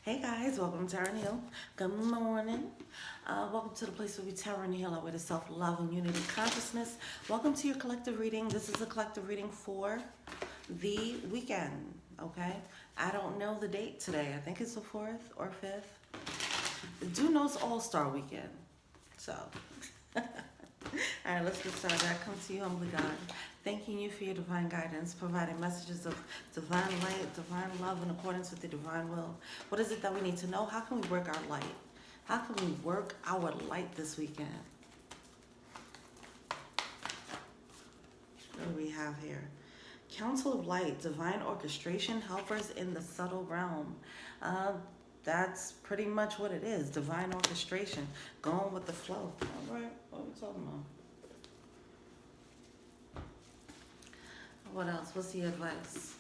Hey guys, welcome to Tarot and Heal. Good morning. Welcome to the place where we Tarot and Heal our way to self-love and unity consciousness. Welcome to your collective reading. This is a collective reading for the weekend, okay? I don't know the date today. I think it's the 4th or 5th. Do know it's All-Star Weekend. So, all right, let's get started. I come to you, humbly God, thanking you for your divine guidance, providing messages of divine light, divine love in accordance with the divine will. What is it that we need to know? How can we work our light? How can we work our light this weekend? What do we have here? Council of Light, divine orchestration, helpers in the subtle realm. That's pretty much what it is, divine orchestration, going with the flow. All right, what are we talking about? What else? What's the advice?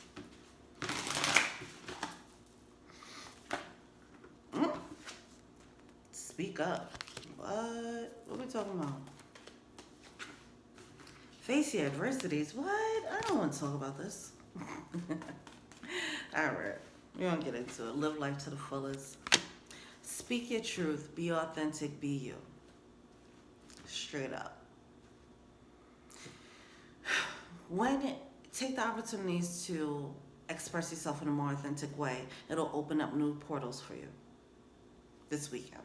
Speak up. What? What are we talking about? Face your adversities. What? I don't want to talk about this. All right. We're going to get into it. Live life to the fullest. Speak your truth. Be authentic. Be you. Straight up. Take the opportunities to express yourself in a more authentic way. It'll open up new portals for you this weekend.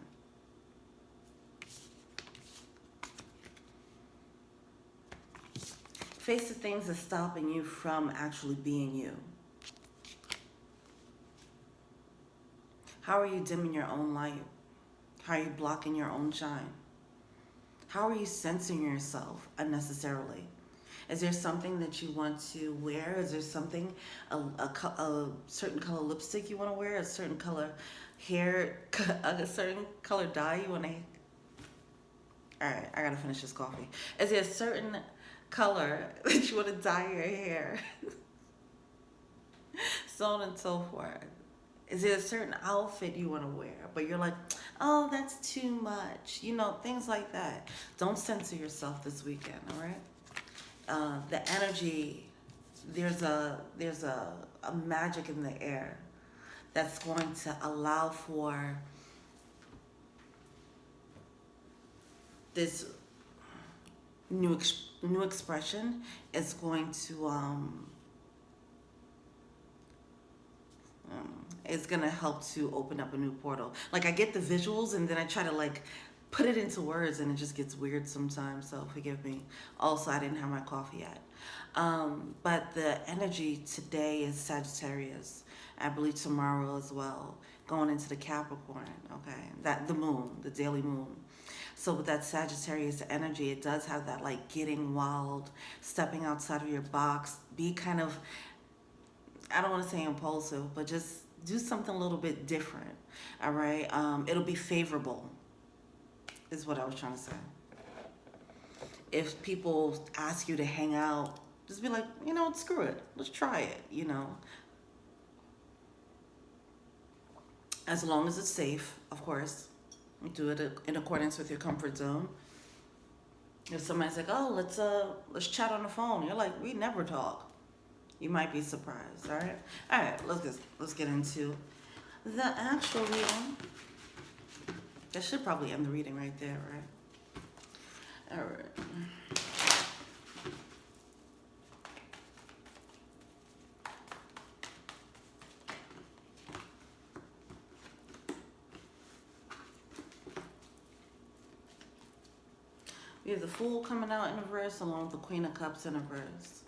Face the things that's stopping you from actually being you. How are you dimming your own light? How are you blocking your own shine? How are you censoring yourself unnecessarily? Is there something that you want to wear? Is there something, a certain color lipstick you want to wear? A certain color hair, a certain color dye you want to... All right, I got to finish this coffee. Is there a certain color that you want to dye your hair? So on and so forth. Is there a certain outfit you want to wear, but you're like, oh, that's too much? You know, things like that. Don't censor yourself this weekend, all right? The energy, there's a magic in the air that's going to allow for this new expression. Is going to it's gonna help to open up a new portal. Like, I get the visuals and then I try to like put it into words and it just gets weird sometimes, so forgive me. Also, I didn't have my coffee yet. But the energy today is Sagittarius. I believe tomorrow as well, going into the Capricorn, okay? That the moon, the daily moon. So with that Sagittarius energy, it does have that like getting wild, stepping outside of your box, be kind of, I don't want to say impulsive, but just do something a little bit different, all right? It'll be favorable, is what I was trying to say. If people ask you to hang out, just be like, you know, screw it. Let's try it, you know. As long as it's safe, of course. Do it in accordance with your comfort zone. If somebody's like, oh, let's chat on the phone. You're like, we never talk. You might be surprised, all right? All right, let's get into the actual reading. That should probably end the reading right there, right? All right. We have the Fool coming out in reverse along with the Queen of Cups in reverse.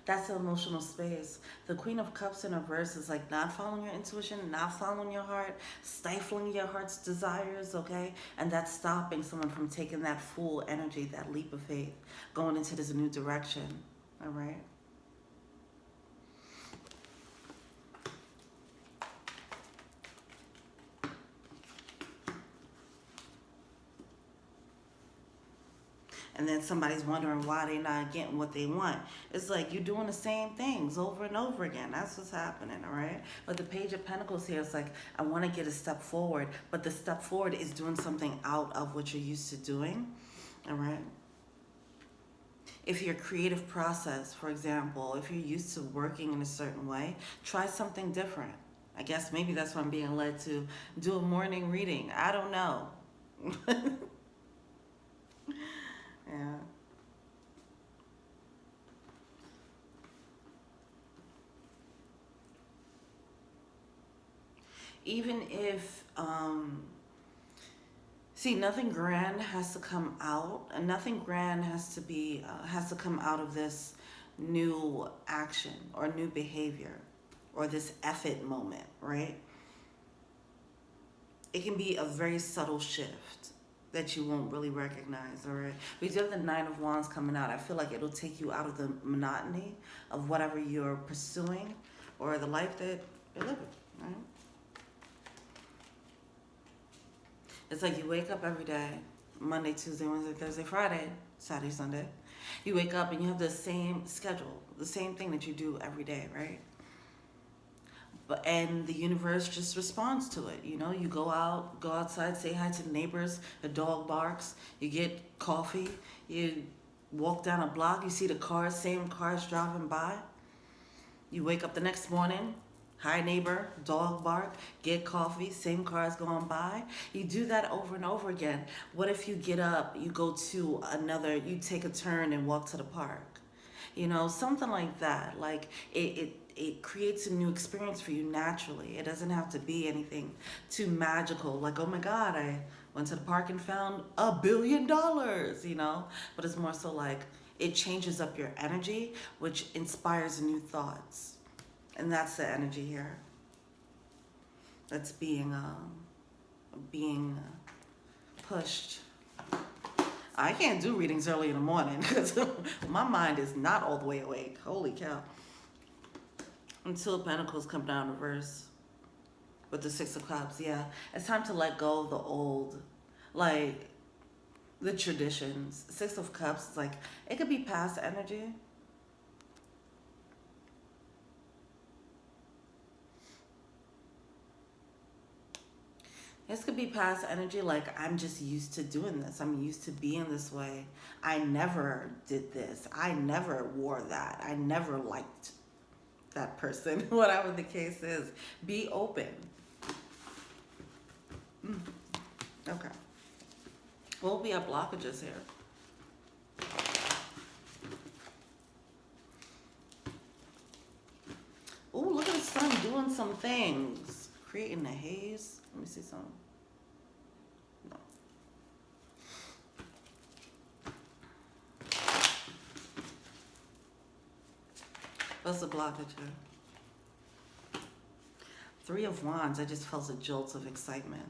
That's the emotional space. The Queen of Cups in reverse is like not following your intuition, not following your heart, stifling your heart's desires, okay? And that's stopping someone from taking that full energy, that leap of faith, going into this new direction, all right? And then somebody's wondering why they're not getting what they want. It's like you're doing the same things over and over again. That's what's happening, all right? But the Page of Pentacles here is like, I want to get a step forward. But the step forward is doing something out of what you're used to doing, all right? If your creative process, for example, if you're used to working in a certain way, try something different. I guess maybe that's why I'm being led to do a morning reading. I don't know. Yeah. Even if, see, nothing grand has to come out, and nothing grand has to come out of this new action or new behavior or this effort moment, right? It can be a very subtle shift that you won't really recognize, all right? We do have the Nine of Wands coming out. I feel like it'll take you out of the monotony of whatever you're pursuing or the life that you're living, right? It's like you wake up every day, Monday, Tuesday, Wednesday, Thursday, Friday, Saturday, Sunday. You wake up and you have the same schedule, the same thing that you do every day, right? And the universe just responds to it. You know, you go outside, say hi to the neighbors, a dog barks, you get coffee, you walk down a block, you see the cars, same cars driving by. You wake up the next morning, hi neighbor, dog bark, get coffee, same cars going by. You do that over and over again. What if you get up, you go to you take a turn and walk to the park? You know, something like that. Like it creates a new experience for you naturally. It doesn't have to be anything too magical. Like, oh my God, I went to the park and found $1 billion, you know? But it's more so like it changes up your energy, which inspires new thoughts. And that's the energy here. That's being pushed. I can't do readings early in the morning because my mind is not all the way awake. Holy cow. Until Pentacles come down reverse with the Six of Cups. Yeah, it's time to let go of the old, like the traditions. Six of Cups is like, it could be past energy. This could be past energy, like I'm just used to doing this. I'm used to being this way. I never did this. I never wore that. I never liked that person. Whatever the case is, be open. Okay. What will be our blockages here? Oh, look at the sun doing some things. Creating a haze. Let me see something. No. What's the blockage here? Three of Wands. I just felt a jolt of excitement.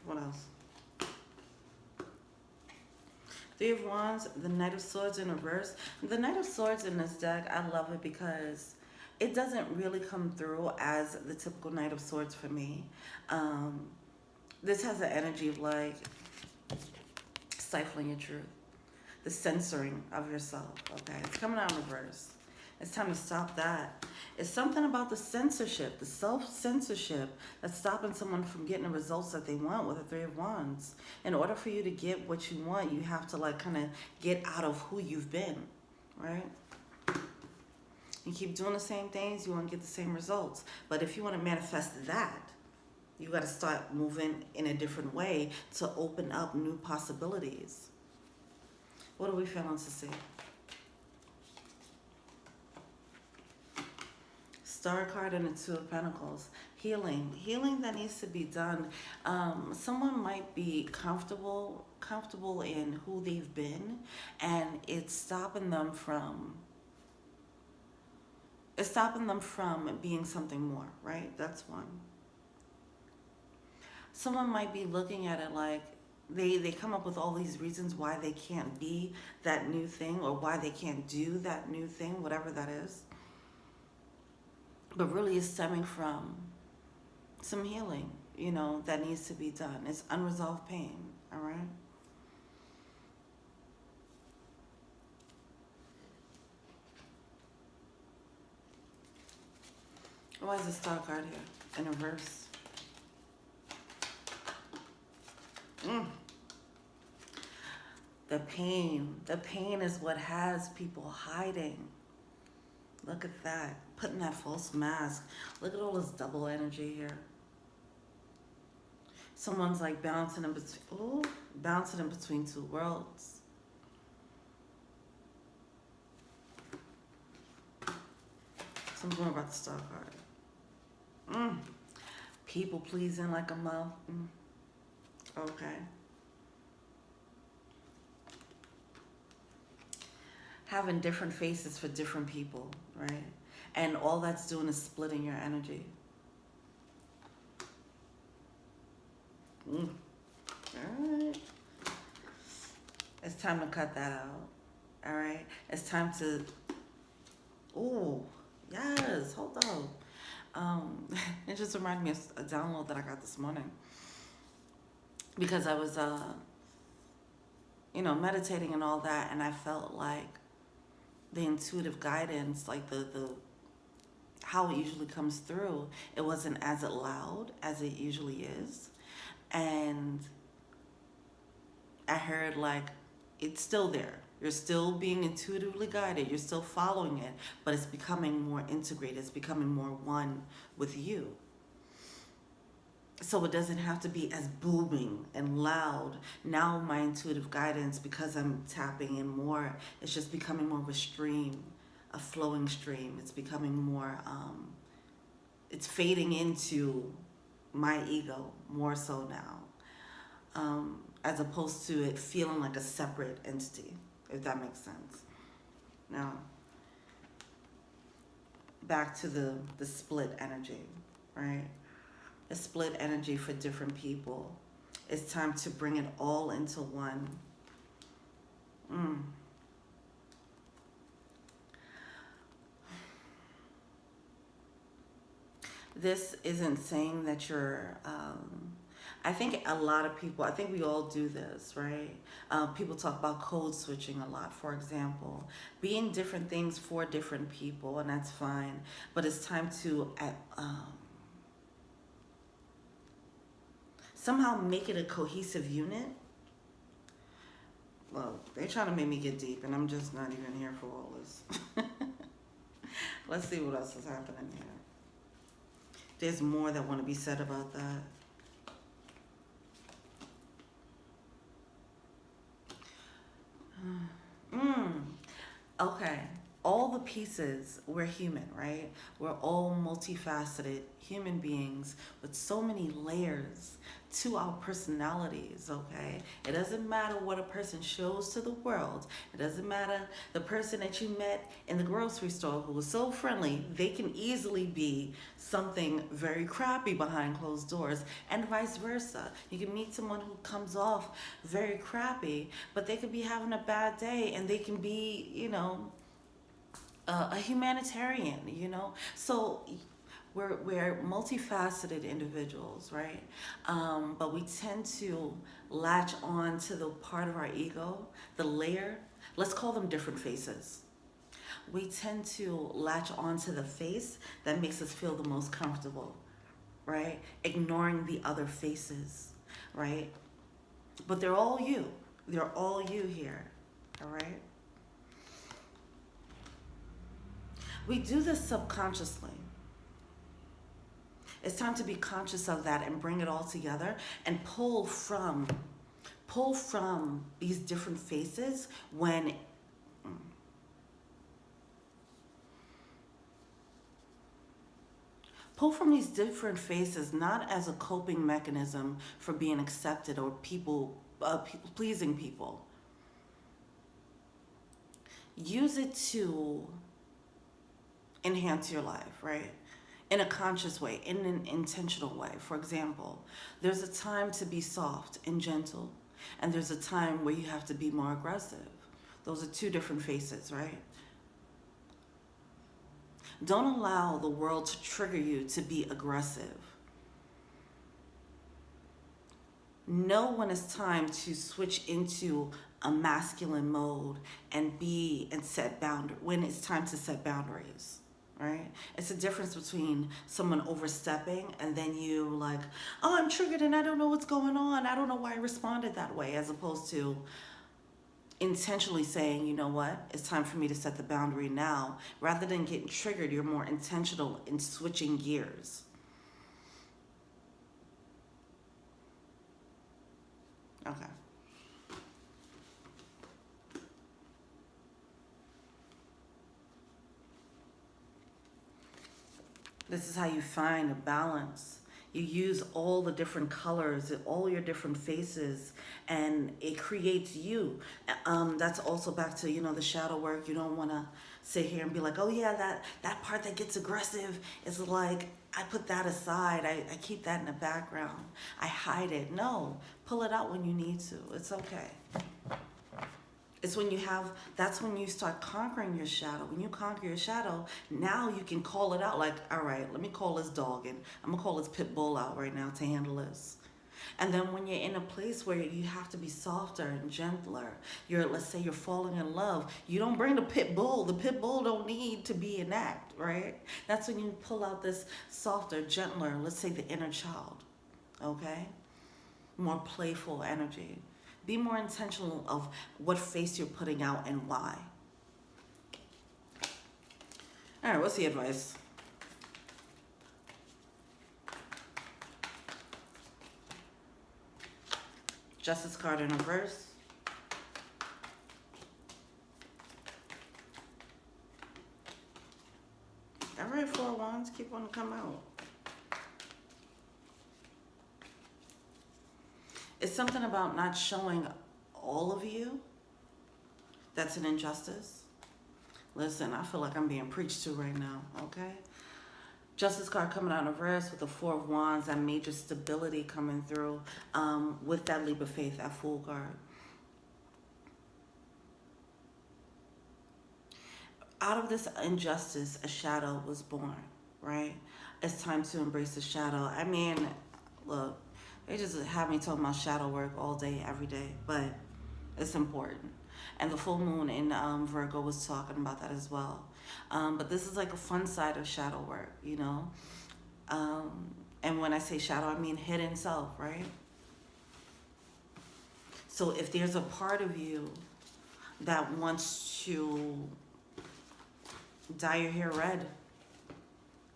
What else? Three of Wands, the Knight of Swords in reverse. The Knight of Swords in this deck, I love it because it doesn't really come through as the typical Knight of Swords for me. This has the energy of like stifling your truth, the censoring of yourself, okay? It's coming out in reverse. It's time to stop that. It's something about the censorship, the self-censorship that's stopping someone from getting the results that they want with the Three of Wands. In order for you to get what you want, you have to like kind of get out of who you've been, right? You keep doing the same things, you won't get the same results. But if you want to manifest that, you got to start moving in a different way to open up new possibilities. What are we failing to see? Star card and the Two of Pentacles. Healing that needs to be done. Someone might be comfortable in who they've been, and it's stopping them from being something more, right? That's one. Someone might be looking at it like they come up with all these reasons why they can't be that new thing or why they can't do that new thing, whatever that is. But really it's stemming from some healing, you know, that needs to be done. It's unresolved pain, all right? Why is the Star card here in reverse? The pain is what has people hiding. Look at that. Putting that false mask. Look at all this double energy here. Someone's like bouncing in between. Ooh, bouncing in between two worlds. Something more about the star card. People pleasing like a mouth. Okay. Having different faces for different people, right? And all that's doing is splitting your energy. All right. It's time to cut that out. All right. It's time to. Ooh, yes. Hold on. It just reminded me of a download that I got this morning because I was, meditating and all that, and I felt like the intuitive guidance, like the how it usually comes through, it wasn't as loud as it usually is. And I heard like it's still there. You're still being intuitively guided. You're still following it, but it's becoming more integrated. It's becoming more one with you. So it doesn't have to be as booming and loud. Now my intuitive guidance, because I'm tapping in more, it's just becoming more of a stream, a flowing stream. It's becoming more, it's fading into my ego more so now, as opposed to it feeling like a separate entity, if that makes sense. Now, back to the split energy, right? A split energy for different people. It's time to bring it all into one. This isn't saying that you're, I think a lot of people, I think we all do this, right? People talk about code switching a lot, for example. Being different things for different people, and that's fine. But it's time to somehow make it a cohesive unit. Well, they're trying to make me get deep, and I'm just not even here for all this. Let's see what else is happening here. There's more that want to be said about that. Okay. All the pieces, we're human, right? We're all multifaceted human beings with so many layers to our personalities, okay? It doesn't matter what a person shows to the world. It doesn't matter the person that you met in the grocery store who was so friendly, they can easily be something very crappy behind closed doors, and vice versa. You can meet someone who comes off very crappy, but they could be having a bad day and they can be, a humanitarian, So we're multifaceted individuals, right? But we tend to latch on to the part of our ego, the layer. Let's call them different faces. We tend to latch on to the face that makes us feel the most comfortable, right? Ignoring the other faces, right? But they're all you. They're all you here, all right? We do this subconsciously. It's time to be conscious of that and bring it all together and pull from these different faces when pull from these different faces not as a coping mechanism for being accepted or pleasing people. Use it to enhance your life, right? In a conscious way, in an intentional way. For example, there's a time to be soft and gentle, and there's a time where you have to be more aggressive. Those are two different faces, right? Don't allow the world to trigger you to be aggressive. Know when it's time to switch into a masculine mode and set boundaries, when it's time to set boundaries. Right? It's a difference between someone overstepping and then you like, oh, I'm triggered and I don't know what's going on. I don't know why I responded that way, as opposed to, intentionally saying, you know what, it's time for me to set the boundary now. Rather than getting triggered, you're more intentional in switching gears. Okay. This is how you find a balance. You use all the different colors, all your different faces, and it creates you. That's also back to, the shadow work. You don't want to sit here and be like, oh yeah, that part that gets aggressive is like, I put that aside. I keep that in the background. I hide it. No, pull it out when you need to. It's okay. It's when that's when you start conquering your shadow. When you conquer your shadow, now you can call it out like, all right, let me call this dog and I'm gonna call this pit bull out right now to handle this. And then when you're in a place where you have to be softer and gentler, let's say you're falling in love, you don't bring the pit bull. The pit bull don't need to be in act, right? That's when you pull out this softer, gentler, let's say the inner child, okay? More playful energy. Be more intentional of what face you're putting out and why. All right, what's the advice? Justice card in reverse. All right, Four of Wands, keep on to come out. It's something about not showing all of you. That's an injustice. Listen, I feel like I'm being preached to right now, okay? Justice card coming out in reverse with the Four of Wands, that major stability coming through with that leap of faith, that Fool card. Out of this injustice, a shadow was born, right? It's time to embrace the shadow. I mean, look, they just have me talking about shadow work all day, every day, but it's important. And the full moon in Virgo was talking about that as well. But this is like a fun side of shadow work, and when I say shadow, I mean hidden self, right? So if there's a part of you that wants to dye your hair red,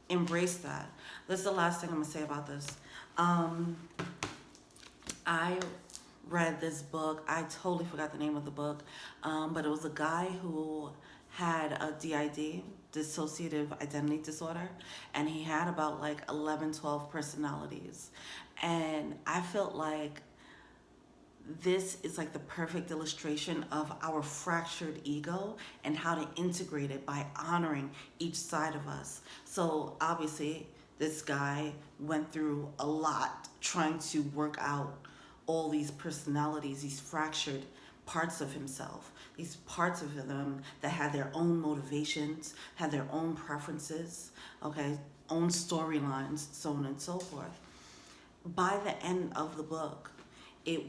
embrace that. This is the last thing I'm going to say about this. I read this book. I totally forgot the name of the book, but it was a guy who had a DID, dissociative identity disorder, and he had about like 11, 12 personalities. And I felt like this is like the perfect illustration of our fractured ego and how to integrate it by honoring each side of us. So obviously this guy went through a lot trying to work out all these personalities, these fractured parts of himself, these parts of them that had their own motivations, had their own preferences, okay, own storylines, so on and so forth. By the end of the book, it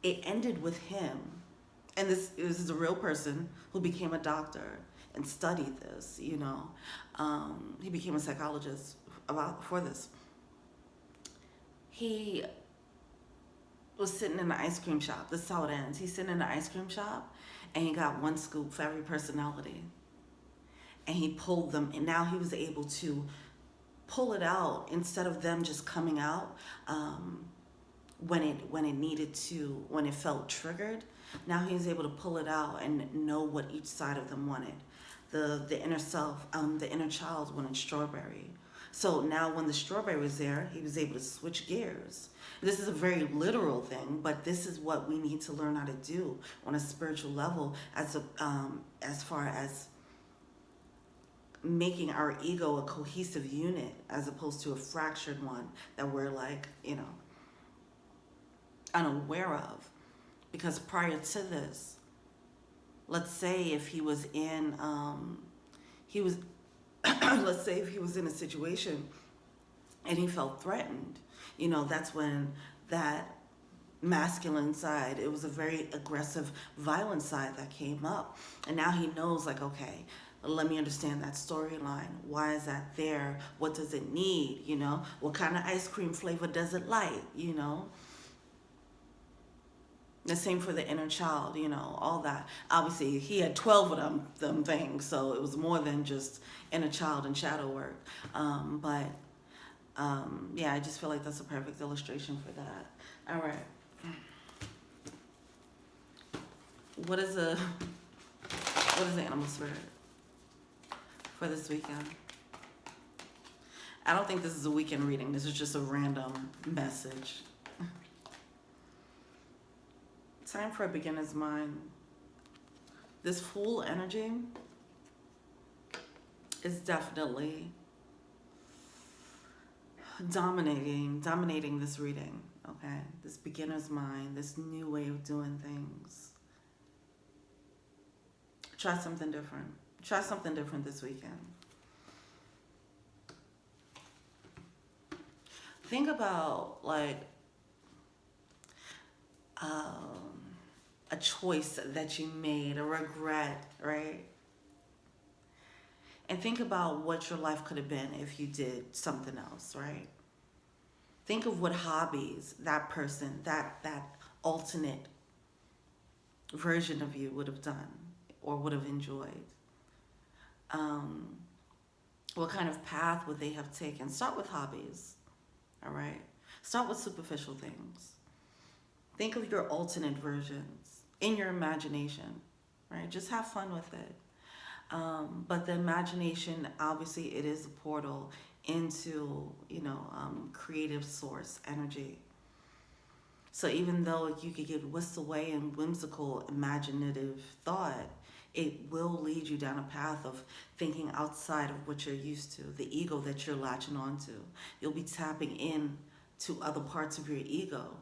ended with him, and this is a real person who became a doctor and studied this, he became a psychologist for this. He was sitting in the ice cream shop. This is how it ends. He's sitting in the ice cream shop, and he got one scoop for every personality. And he pulled them, and now he was able to pull it out instead of them just coming out when it needed to, when it felt triggered. Now he was able to pull it out and know what each side of them wanted. The inner self, the inner child wanted strawberry. So now when the strawberry was there, he was able to switch gears. This is a very literal thing, but this is what we need to learn how to do on a spiritual level as far as making our ego a cohesive unit as opposed to a fractured one that we're like, unaware of. Because prior to this, let's say if he was in, let's say if he was in a situation and he felt threatened, that's when that masculine side, it was a very aggressive, violent side that came up. And now he knows, like, okay, let me understand that storyline. Why is that there? What does it need? What kind of ice cream flavor does it like? The same for the inner child, you know, all that. Obviously, he had 12 of them things, so it was more than just inner child and shadow work. Yeah, I just feel like that's a perfect illustration for that. All right. What is the animal spirit for this weekend? I don't think this is a weekend reading. This is just a random message. Time for a beginner's mind. This Fool energy is definitely dominating this reading, okay? This beginner's mind, this new way of doing things. Try something different. Try something different this weekend. Think about like a choice that you made, a regret, right? And think about what your life could have been if you did something else, right? Think of what hobbies that person, that alternate version of you would have done or would have enjoyed. What kind of path would they have taken? Start with hobbies, all right? Start with superficial things. Think of your alternate versions in your imagination, right? Just have fun with it. But the imagination, obviously, it is a portal into, creative source energy. So even though you could get whisked away in whimsical, imaginative thought, it will lead you down a path of thinking outside of what you're used to, the ego that you're latching onto. You'll be tapping in to other parts of your ego.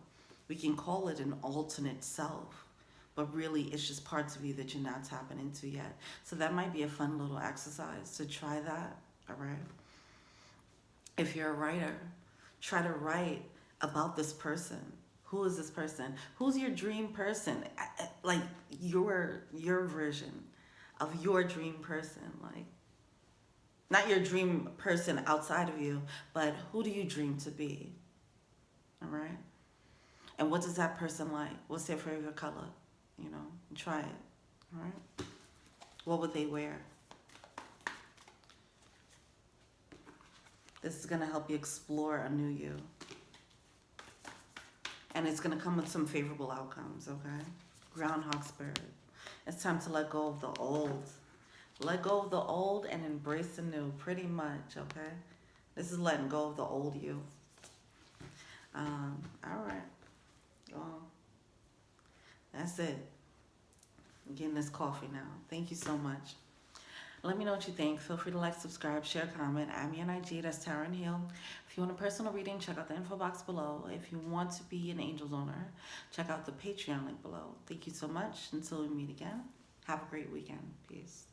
We can call it an alternate self, but really it's just parts of you that you're not tapping into yet. So that might be a fun little exercise to try that, all right? If you're a writer, try to write about this person. Who is this person? Who's your dream person? Like your version of your dream person. Like, not your dream person outside of you, but who do you dream to be? All right? And what does that person like? What's their favorite color? Try it. All right? What would they wear? This is going to help you explore a new you. And it's going to come with some favorable outcomes, okay? Groundhog spirit. It's time to let go of the old. Let go of the old and embrace the new, pretty much, okay? This is letting go of the old you. All right. Well, that's it. I'm getting this coffee now. Thank you so much. Let me know what you think. Feel free to like, subscribe, share, comment. Add me on IG. That's Tara and Heal. If you want a personal reading, check out the info box below. If you want to be an Angel's owner, check out the Patreon link below. Thank you so much. Until we meet again, have a great weekend. Peace.